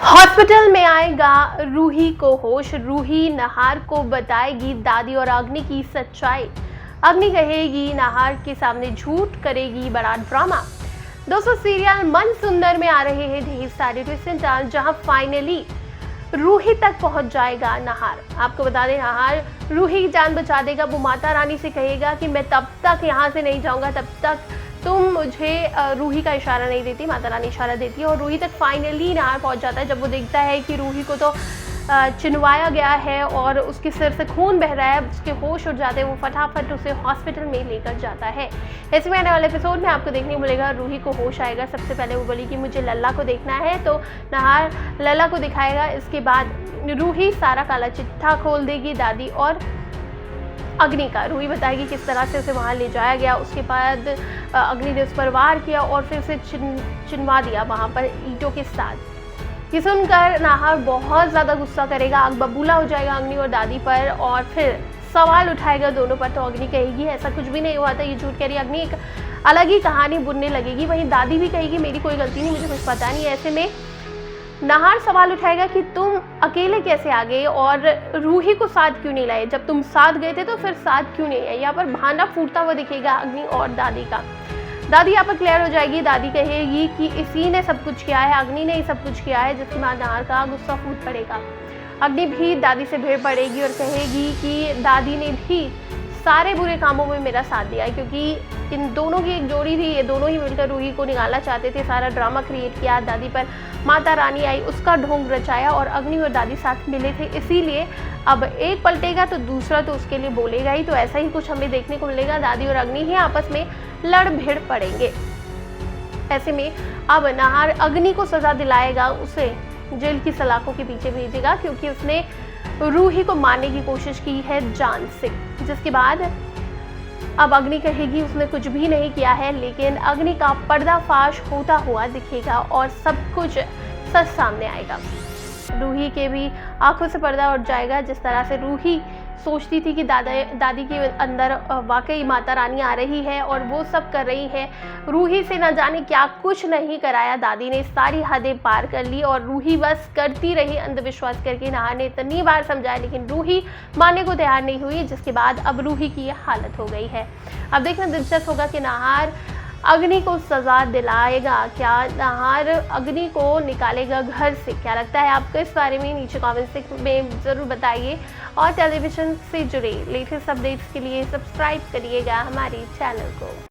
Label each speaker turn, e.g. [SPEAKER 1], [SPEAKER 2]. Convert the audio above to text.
[SPEAKER 1] Hospital में आएगा रूही को होश। रूही नाहार को बताएगी दादी और अग्नि की सच्चाई। अग्नि कहेगी नाहार के सामने झूठ, करेगी बड़ा ड्रामा। दोस्तों, सीरियल मन सुंदर में आ रहे हैं ढेर सारे ट्विस्ट एंड टर्न, जहां फाइनली रूही तक पहुंच जाएगा नाहार। आपको बता दें, नाहार रूही की जान बचा देगा। वो माता रानी से कहेगा कि मैं तब तक यहाँ से नहीं जाऊंगा तब तक तुम मुझे रूही का इशारा नहीं देती। माता रानी इशारा देती है और रूही तक फाइनली नाहार पहुंच जाता है। जब वो देखता है कि रूही को तो चिनवाया गया है और उसके सिर से खून बह रहा है, उसके होश उड़ जाते हैं, वो फटाफट उसे हॉस्पिटल में लेकर जाता है। ऐसे में आने वाले एपिसोड में आपको देखने को मिलेगा रूही को होश आएगा। सबसे पहले वो बोली कि मुझे लल्ला को देखना है, तो नाहार लल्ला को दिखाएगा। इसके बाद रूही सारा काला चिट्ठा खोल देगी दादी और अग्नि का। रूही बताएगी किस तरह से उसे वहाँ ले जाया गया। उसके बाद अग्नि ने उस पर वार किया और फिर उसे चिनवा दिया वहाँ पर ईंटों के साथ। ये सुनकर नाहार बहुत ज़्यादा गुस्सा करेगा, आग बबूला हो जाएगा अग्नि और दादी पर और फिर सवाल उठाएगा दोनों पर। तो अग्नि कहेगी ऐसा कुछ भी नहीं हुआ था, ये झूठ कह रही। अग्नि एक अलग ही कहानी बुनने लगेगी। वहीं दादी भी कहेगी मेरी कोई गलती नहीं, मुझे कुछ पता नहीं। ऐसे में नाहार सवाल उठाएगा कि तुम अकेले कैसे आ गए और रूही को साथ क्यों नहीं लाए? जब तुम साथ गए थे तो फिर साथ क्यों नहीं आए? यहाँ पर भांडा फूटता हुआ दिखेगा अग्नि और दादी का। दादी यहाँ पर क्लियर हो जाएगी। दादी कहेगी कि इसी ने सब कुछ किया है, अग्नि ने ही सब कुछ किया है, जिसके बाद नाहार का गुस्सा फूट पड़ेगा। अग्नि भी दादी से भिड़ पड़ेगी और कहेगी कि दादी ने भी सारे बुरे कामों में मेरा साथ दिया है, क्योंकि इन दोनों की एक जोड़ी थी, ये दोनों ही मिलकर रूही को निकालना चाहते थे। सारा ड्रामा क्रिएट किया, दादी पर माता रानी आई, उसका ढोंग रचाया और अग्नि और दादी साथ मिले थे। इसीलिए अब एक पलटेगा तो दूसरा तो उसके लिए बोलेगा ही। तो ऐसा ही कुछ हमें देखने को मिलेगा। दादी और अग्नि ही आपस में लड़ भिड़ पड़ेंगे। ऐसे में अब नाहार अग्नि को सजा दिलाएगा, उसे जेल की सलाखों के पीछे भेजेगा, क्योंकि उसने रूही को मारने की कोशिश की है जान से। जिसके बाद अब अग्नि कहेगी उसने कुछ भी नहीं किया है, लेकिन अग्नि का पर्दाफाश होता हुआ दिखेगा और सब कुछ सच सामने आएगा। रूही के भी आंखों से पर्दा उठ जाएगा। जिस तरह से रूही सोचती थी कि दादी के अंदर वाकई माता रानी आ रही है और वो सब कर रही है, रूही से न जाने क्या कुछ नहीं कराया। दादी ने सारी हदें पार कर ली और रूही बस करती रही अंधविश्वास करके। नाहार ने इतनी बार समझाया लेकिन रूही मानने को तैयार नहीं हुई, जिसके बाद अब रूही की ये हालत हो गई है। अब देखना दिलचस्प होगा कि नाहार अग्नि को सजा दिलाएगा, क्या नाहार अग्नि को निकालेगा घर से? क्या लगता है आपको इस बारे में? नीचे कमेंट्स में ज़रूर बताइए और टेलीविज़न से जुड़े लेटेस्ट अपडेट्स के लिए सब्सक्राइब करिएगा हमारे चैनल को।